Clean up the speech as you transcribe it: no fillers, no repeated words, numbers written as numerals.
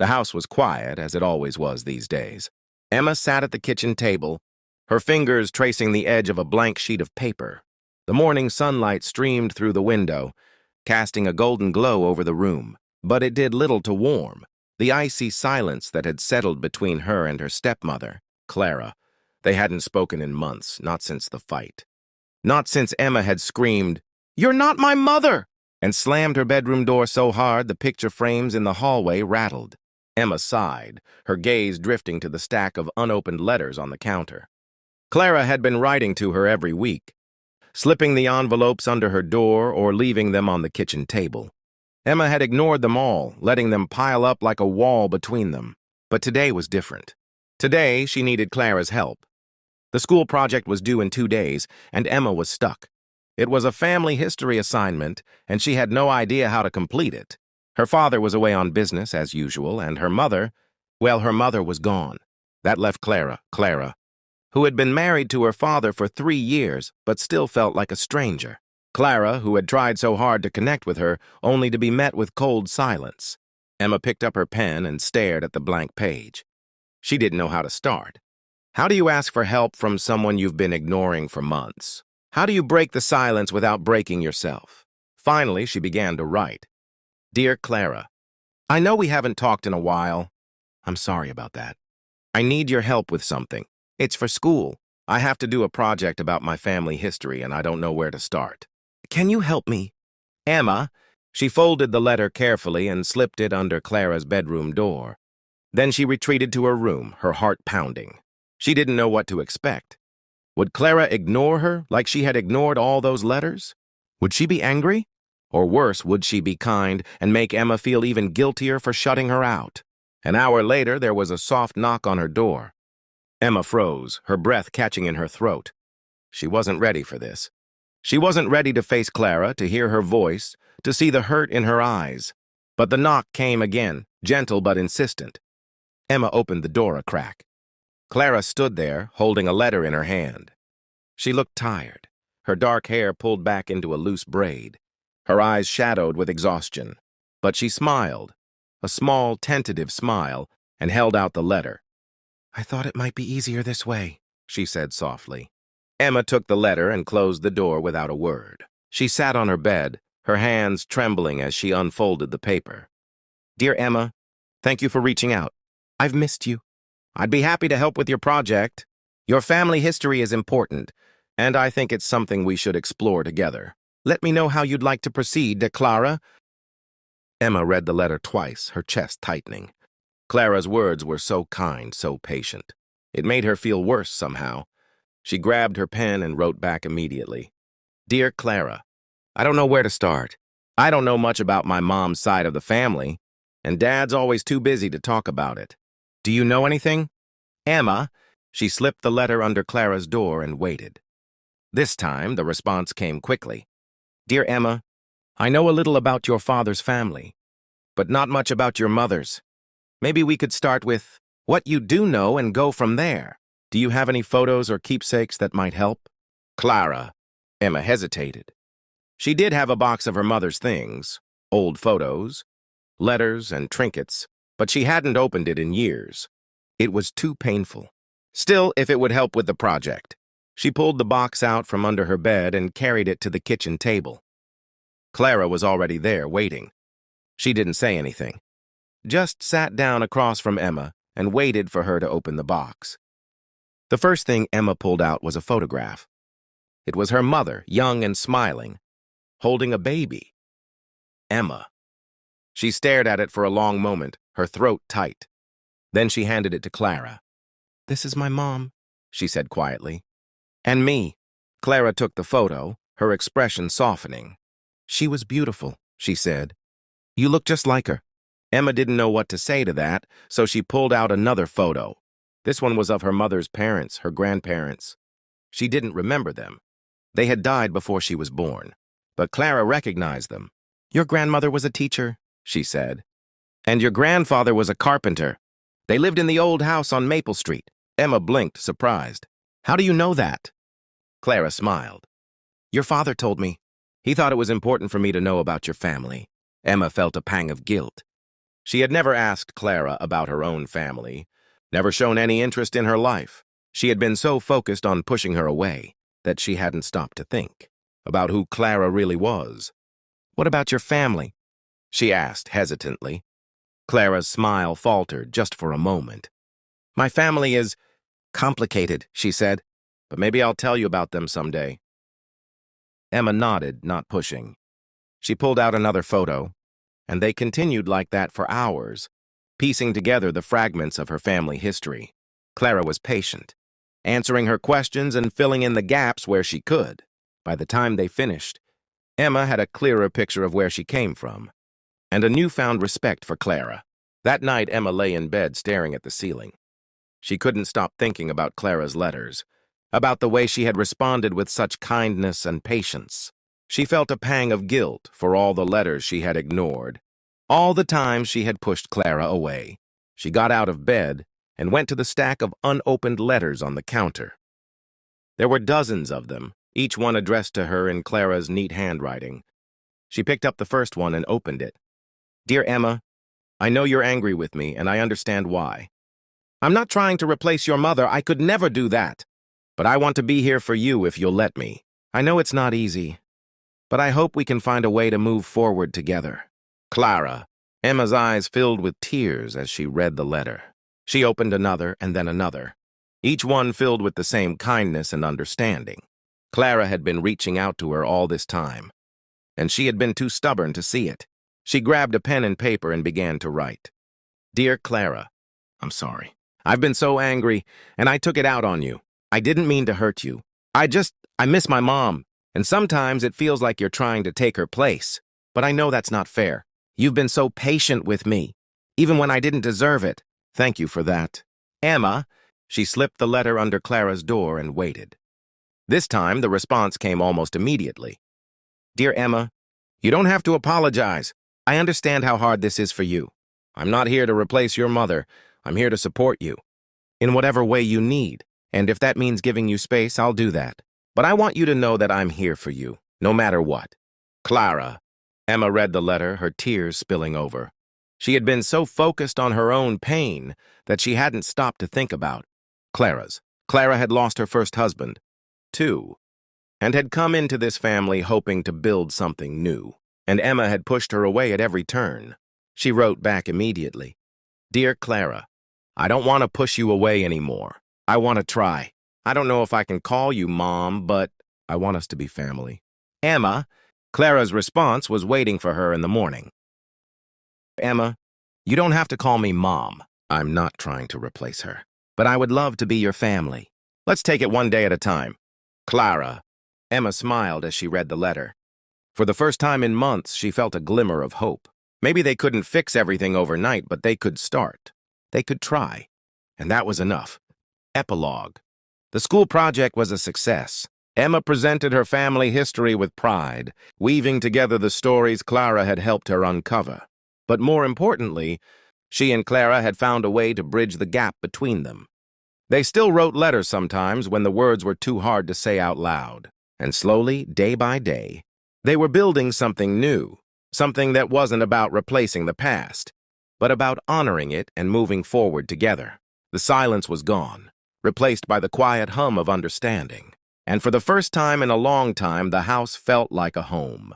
The house was quiet, as it always was these days. Emma sat at the kitchen table, her fingers tracing the edge of a blank sheet of paper. The morning sunlight streamed through the window, casting a golden glow over the room, but it did little to warm the icy silence that had settled between her and her stepmother, Clara. They hadn't spoken in months, not since the fight. Not since Emma had screamed, "You're not my mother!" and slammed her bedroom door so hard the picture frames in the hallway rattled. Emma sighed, her gaze drifting to the stack of unopened letters on the counter. Clara had been writing to her every week, slipping the envelopes under her door or leaving them on the kitchen table. Emma had ignored them all, letting them pile up like a wall between them. But today was different. Today, she needed Clara's help. The school project was due in 2 days, and Emma was stuck. It was a family history assignment, and she had no idea how to complete it. Her father was away on business, as usual, and her mother was gone. That left Clara, who had been married to her father for 3 years, but still felt like a stranger. Clara, who had tried so hard to connect with her, only to be met with cold silence. Emma picked up her pen and stared at the blank page. She didn't know how to start. How do you ask for help from someone you've been ignoring for months? How do you break the silence without breaking yourself? Finally, she began to write. Dear Clara, I know we haven't talked in a while. I'm sorry about that. I need your help with something. It's for school. I have to do a project about my family history and I don't know where to start. Can you help me? Emma. She folded the letter carefully and slipped it under Clara's bedroom door. Then she retreated to her room, her heart pounding. She didn't know what to expect. Would Clara ignore her like she had ignored all those letters? Would she be angry? Or worse, would she be kind and make Emma feel even guiltier for shutting her out? An hour later, there was a soft knock on her door. Emma froze, her breath catching in her throat. She wasn't ready for this. She wasn't ready to face Clara, to hear her voice, to see the hurt in her eyes. But the knock came again, gentle but insistent. Emma opened the door a crack. Clara stood there, holding a letter in her hand. She looked tired, her dark hair pulled back into a loose braid, her eyes shadowed with exhaustion. But she smiled, a small, tentative smile, and held out the letter. I thought it might be easier this way, she said softly. Emma took the letter and closed the door without a word. She sat on her bed, her hands trembling as she unfolded the paper. Dear Emma, thank you for reaching out. I've missed you. I'd be happy to help with your project. Your family history is important, and I think it's something we should explore together. Let me know how you'd like to proceed, Clara. Emma read the letter twice, her chest tightening. Clara's words were so kind, so patient. It made her feel worse somehow. She grabbed her pen and wrote back immediately. Dear Clara, I don't know where to start. I don't know much about my mom's side of the family, and Dad's always too busy to talk about it. Do you know anything? Emma. She slipped the letter under Clara's door and waited. This time, the response came quickly. Dear Emma, I know a little about your father's family, but not much about your mother's. Maybe we could start with what you do know and go from there. Do you have any photos or keepsakes that might help? Clara. Emma hesitated. She did have a box of her mother's things, old photos, letters, and trinkets, but she hadn't opened it in years. It was too painful. Still, if it would help with the project. She pulled the box out from under her bed and carried it to the kitchen table. Clara was already there, waiting. She didn't say anything, just sat down across from Emma and waited for her to open the box. The first thing Emma pulled out was a photograph. It was her mother, young and smiling, holding a baby. Emma. She stared at it for a long moment, her throat tight. Then she handed it to Clara. This is my mom, she said quietly. And me. Clara took the photo, her expression softening. She was beautiful, she said. You look just like her. Emma didn't know what to say to that, so she pulled out another photo. This one was of her mother's parents, her grandparents. She didn't remember them. They had died before she was born. But Clara recognized them. Your grandmother was a teacher, she said. And your grandfather was a carpenter. They lived in the old house on Maple Street. Emma blinked, surprised. How do you know that? Clara smiled. Your father told me. He thought it was important for me to know about your family. Emma felt a pang of guilt. She had never asked Clara about her own family, never shown any interest in her life. She had been so focused on pushing her away that she hadn't stopped to think about who Clara really was. "What about your family?" she asked hesitantly. Clara's smile faltered just for a moment. "My family is complicated," she said, "but maybe I'll tell you about them someday." Emma nodded, not pushing. She pulled out another photo, and they continued like that for hours, piecing together the fragments of her family history. Clara was patient, answering her questions and filling in the gaps where she could. By the time they finished, Emma had a clearer picture of where she came from, and a newfound respect for Clara. That night, Emma lay in bed staring at the ceiling. She couldn't stop thinking about Clara's letters, about the way she had responded with such kindness and patience. She felt a pang of guilt for all the letters she had ignored, all the times she had pushed Clara away. She got out of bed and went to the stack of unopened letters on the counter. There were dozens of them, each one addressed to her in Clara's neat handwriting. She picked up the first one and opened it. "Dear Emma, I know you're angry with me, and I understand why. I'm not trying to replace your mother. I could never do that. But I want to be here for you if you'll let me. I know it's not easy, but I hope we can find a way to move forward together. Clara." Emma's eyes filled with tears as she read the letter. She opened another and then another, each one filled with the same kindness and understanding. Clara had been reaching out to her all this time, and she had been too stubborn to see it. She grabbed a pen and paper and began to write. "Dear Clara, I'm sorry. I've been so angry, and I took it out on you. I didn't mean to hurt you. I miss my mom, and sometimes it feels like you're trying to take her place. But I know that's not fair. You've been so patient with me, even when I didn't deserve it. Thank you for that. Emma." She slipped the letter under Clara's door and waited. This time, the response came almost immediately. "Dear Emma, you don't have to apologize. I understand how hard this is for you. I'm not here to replace your mother. I'm here to support you in whatever way you need, and if that means giving you space, I'll do that. But I want you to know that I'm here for you, no matter what. Clara." Emma read the letter, her tears spilling over. She had been so focused on her own pain that she hadn't stopped to think about Clara's. Clara had lost her first husband, too, and had come into this family hoping to build something new, and Emma had pushed her away at every turn. She wrote back immediately. "Dear Clara, I don't want to push you away anymore. I want to try. I don't know if I can call you Mom, but I want us to be family. Emma." Clara's response was waiting for her in the morning. "Emma, you don't have to call me Mom. I'm not trying to replace her, but I would love to be your family. Let's take it one day at a time. Clara." Emma smiled as she read the letter. For the first time in months, she felt a glimmer of hope. Maybe they couldn't fix everything overnight, but they could start. They could try. And that was enough. Epilogue. The school project was a success. Emma presented her family history with pride, weaving together the stories Clara had helped her uncover. But more importantly, she and Clara had found a way to bridge the gap between them. They still wrote letters sometimes when the words were too hard to say out loud. And slowly, day by day, they were building something new, something that wasn't about replacing the past, but about honoring it and moving forward together. The silence was gone, replaced by the quiet hum of understanding. And for the first time in a long time, the house felt like a home.